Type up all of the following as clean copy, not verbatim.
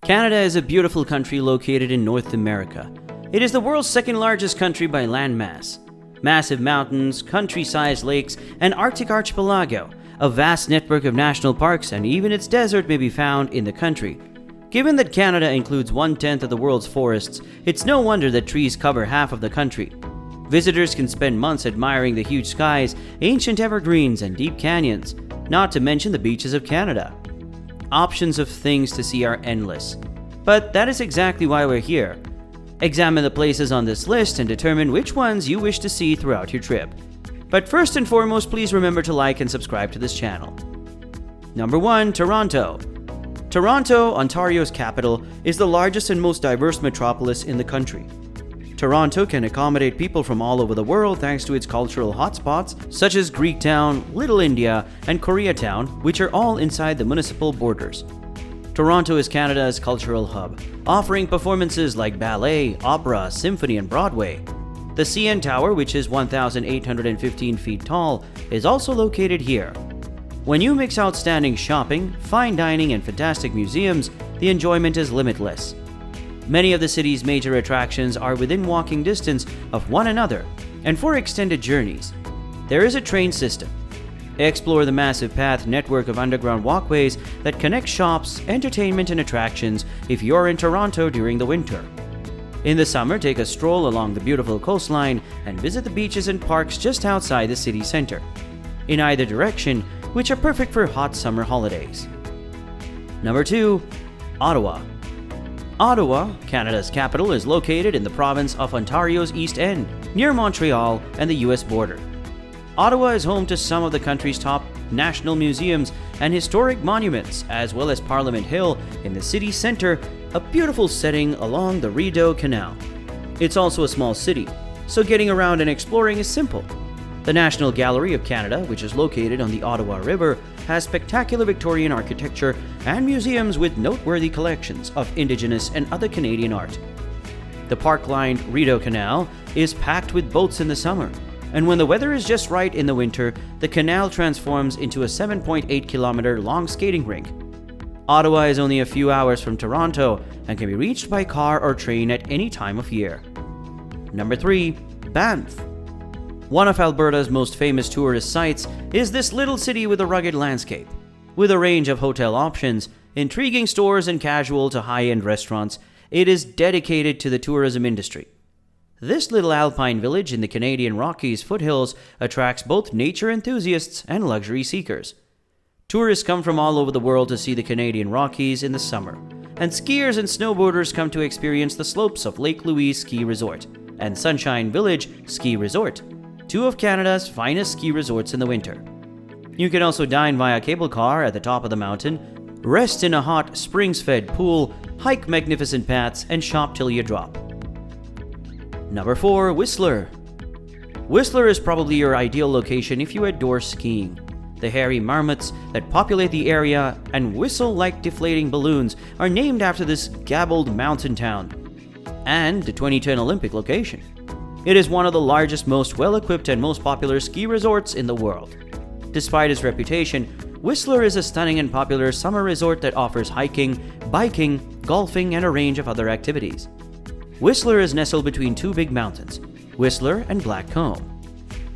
Canada is a beautiful country located in North America. It is the world's second largest country by landmass. Massive mountains, country-sized lakes, an Arctic archipelago, a vast network of national parks, and even its desert may be found in the country. Given that Canada includes 1/10 of the world's forests, it's no wonder that trees cover half of the country. Visitors can spend months admiring the huge skies, ancient evergreens, and deep canyons, not to mention the beaches of Canada. Options of things to see are endless. But that is exactly why we're here. Examine the places on this list and determine which ones you wish to see throughout your trip. But first and foremost, please remember to like and subscribe to this channel. Number 1. Toronto. Toronto, Ontario's capital, is the largest and most diverse metropolis in the country. Toronto can accommodate people from all over the world thanks to its cultural hotspots such as Greektown, Little India, and Koreatown, which are all inside the municipal borders. Toronto is Canada's cultural hub, offering performances like ballet, opera, symphony, and Broadway. The CN Tower, which is 1,815 feet tall, is also located here. When you mix outstanding shopping, fine dining, and fantastic museums, the enjoyment is limitless. Many of the city's major attractions are within walking distance of one another, and for extended journeys, there is a train system. Explore the massive path network of underground walkways that connect shops, entertainment, and attractions if you're in Toronto during the winter. In the summer, take a stroll along the beautiful coastline and visit the beaches and parks just outside the city center, in either direction, which are perfect for hot summer holidays. Number 2. Ottawa. Ottawa, Canada's capital, is located in the province of Ontario's East End, near Montreal and the US border. Ottawa is home to some of the country's top national museums and historic monuments, as well as Parliament Hill in the city center, a beautiful setting along the Rideau Canal. It's also a small city, so getting around and exploring is simple. The National Gallery of Canada, which is located on the Ottawa River, has spectacular Victorian architecture and museums with noteworthy collections of Indigenous and other Canadian art. The park-lined Rideau Canal is packed with boats in the summer, and when the weather is just right in the winter, the canal transforms into a 7.8-kilometer long skating rink. Ottawa is only a few hours from Toronto and can be reached by car or train at any time of year. Number 3. Banff. One of Alberta's most famous tourist sites is this little city with a rugged landscape. With a range of hotel options, intriguing stores, and casual to high-end restaurants, it is dedicated to the tourism industry. This little alpine village in the Canadian Rockies foothills attracts both nature enthusiasts and luxury seekers. Tourists come from all over the world to see the Canadian Rockies in the summer, and skiers and snowboarders come to experience the slopes of Lake Louise Ski Resort and Sunshine Village Ski Resort, two of Canada's finest ski resorts in the winter. You can also dine via cable car at the top of the mountain, rest in a hot, springs-fed pool, hike magnificent paths, and shop till you drop. Number 4. Whistler. Whistler is probably your ideal location if you adore skiing. The hairy marmots that populate the area and whistle like deflating balloons are named after this gabbled mountain town and the 2010 Olympic location. It is one of the largest, most well-equipped, and most popular ski resorts in the world. Despite its reputation, Whistler is a stunning and popular summer resort that offers hiking, biking, golfing, and a range of other activities. Whistler is nestled between two big mountains, Whistler and Blackcomb.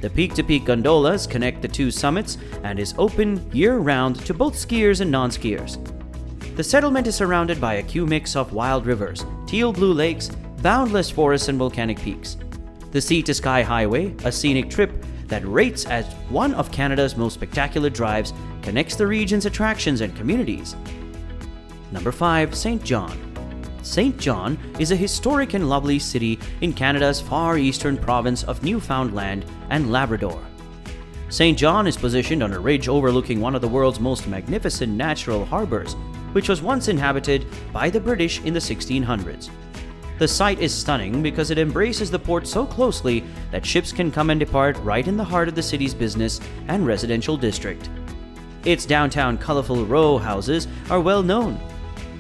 The peak-to-peak gondolas connect the two summits and is open year-round to both skiers and non-skiers. The settlement is surrounded by a mix of wild rivers, teal blue lakes, boundless forests, and volcanic peaks. The Sea to Sky Highway, a scenic trip that rates as one of Canada's most spectacular drives, connects the region's attractions and communities. Number 5. St. John. St. John is a historic and lovely city in Canada's far eastern province of Newfoundland and Labrador. St. John is positioned on a ridge overlooking one of the world's most magnificent natural harbors, which was once inhabited by the British in the 1600s. The site is stunning because it embraces the port so closely that ships can come and depart right in the heart of the city's business and residential district. Its downtown colorful row houses are well known.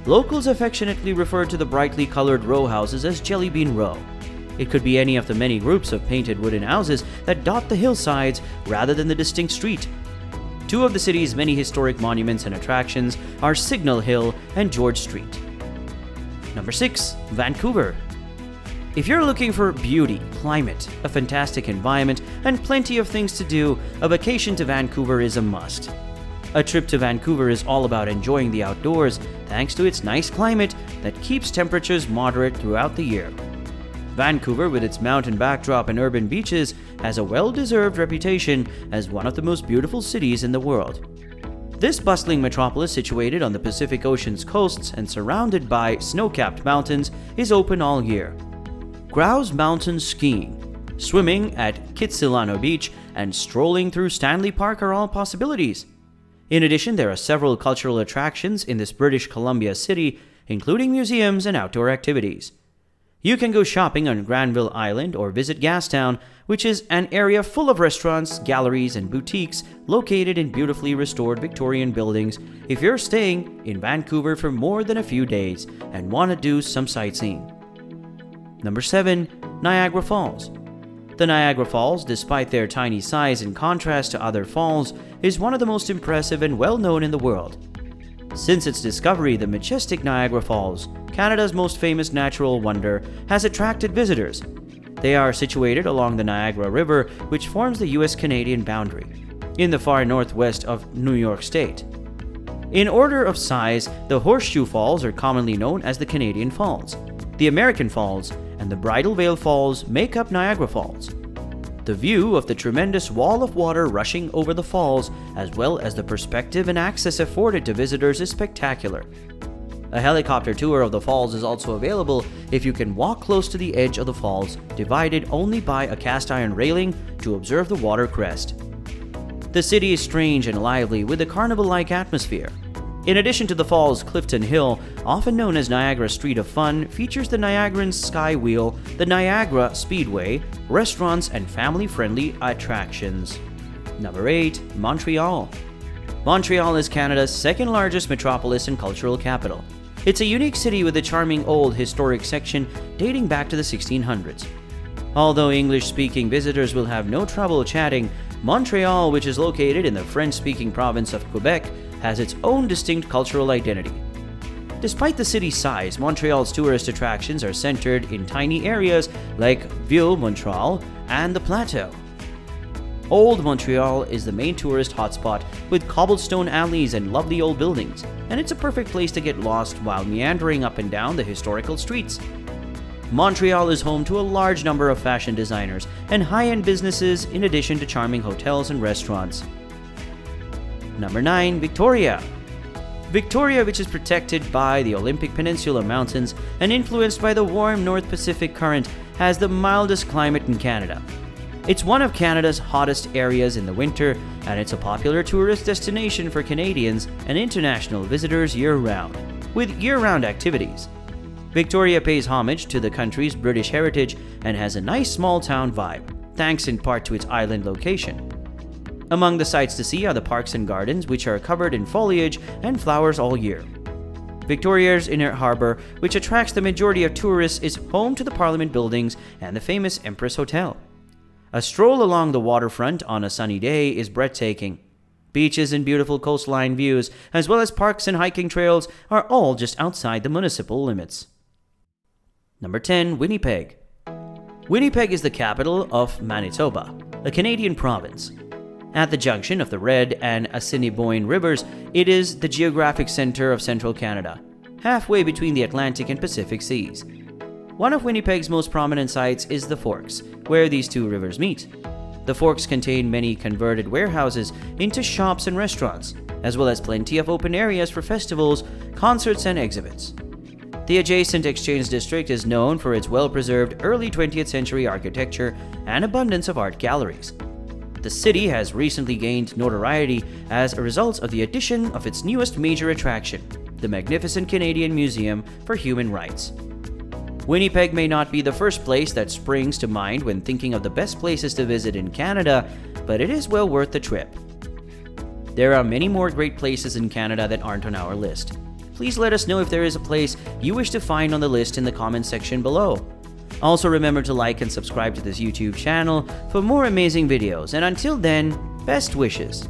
Locals affectionately refer to the brightly colored row houses as Jelly Bean Row. It could be any of the many groups of painted wooden houses that dot the hillsides rather than the distinct street. Two of the city's many historic monuments and attractions are Signal Hill and George Street. Number 6. Vancouver. If you're looking for beauty, climate, a fantastic environment, and plenty of things to do, a vacation to Vancouver is a must. A trip to Vancouver is all about enjoying the outdoors thanks to its nice climate that keeps temperatures moderate throughout the year. Vancouver, with its mountain backdrop and urban beaches, has a well-deserved reputation as one of the most beautiful cities in the world. This bustling metropolis, situated on the Pacific Ocean's coasts and surrounded by snow-capped mountains, is open all year. Grouse Mountain skiing, swimming at Kitsilano Beach, and strolling through Stanley Park are all possibilities. In addition, there are several cultural attractions in this British Columbia city, including museums and outdoor activities. You can go shopping on Granville Island or visit Gastown, which is an area full of restaurants, galleries, and boutiques located in beautifully restored Victorian buildings if you're staying in Vancouver for more than a few days and want to do some sightseeing. Number 7. Niagara Falls. The Niagara Falls, despite their tiny size in contrast to other falls, is one of the most impressive and well-known in the world. Since its discovery, the majestic Niagara Falls, Canada's most famous natural wonder, has attracted visitors. They are situated along the Niagara River, which forms the US-Canadian boundary, in the far northwest of New York State. In order of size, the Horseshoe Falls are commonly known as the Canadian Falls. The American Falls and the Bridal Veil Falls make up Niagara Falls. The view of the tremendous wall of water rushing over the falls, as well as the perspective and access afforded to visitors, is spectacular. A helicopter tour of the falls is also available if you can walk close to the edge of the falls, divided only by a cast iron railing, to observe the water crest. The city is strange and lively with a carnival-like atmosphere. In addition to the falls, Clifton Hill, often known as Niagara Street of Fun, features the Niagaran Sky Wheel, the Niagara Speedway, restaurants, and family-friendly attractions. Number 8. Montreal. Montreal is Canada's second-largest metropolis and cultural capital. It's a unique city with a charming old historic section dating back to the 1600s. Although English-speaking visitors will have no trouble chatting, Montreal, which is located in the French-speaking province of Quebec, has its own distinct cultural identity. Despite the city's size, Montreal's tourist attractions are centered in tiny areas like Ville-Montreal and the Plateau. Old Montreal is the main tourist hotspot with cobblestone alleys and lovely old buildings, and it's a perfect place to get lost while meandering up and down the historical streets. Montreal is home to a large number of fashion designers and high-end businesses, in addition to charming hotels and restaurants. Number 9. Victoria. Victoria, which is protected by the Olympic Peninsula Mountains and influenced by the warm North Pacific Current, has the mildest climate in Canada. It's one of Canada's hottest areas in the winter, and it's a popular tourist destination for Canadians and international visitors year-round, with year-round activities. Victoria pays homage to the country's British heritage and has a nice small-town vibe, thanks in part to its island location. Among the sights to see are the parks and gardens, which are covered in foliage and flowers all year. Victoria's Inner Harbour, which attracts the majority of tourists, is home to the Parliament buildings and the famous Empress Hotel. A stroll along the waterfront on a sunny day is breathtaking. Beaches and beautiful coastline views, as well as parks and hiking trails, are all just outside the municipal limits. Number 10. Winnipeg. Winnipeg is the capital of Manitoba, a Canadian province. At the junction of the Red and Assiniboine rivers, it is the geographic center of central Canada, halfway between the Atlantic and Pacific Seas. One of Winnipeg's most prominent sites is the Forks, where these two rivers meet. The Forks contain many converted warehouses into shops and restaurants, as well as plenty of open areas for festivals, concerts, and exhibits. The adjacent Exchange District is known for its well-preserved early 20th century architecture and abundance of art galleries. The city has recently gained notoriety as a result of the addition of its newest major attraction, the magnificent Canadian Museum for Human Rights. Winnipeg may not be the first place that springs to mind when thinking of the best places to visit in Canada, but it is well worth the trip. There are many more great places in Canada that aren't on our list. Please let us know if there is a place you wish to find on the list in the comment section below. Also remember to like and subscribe to this YouTube channel for more amazing videos, and until then, best wishes.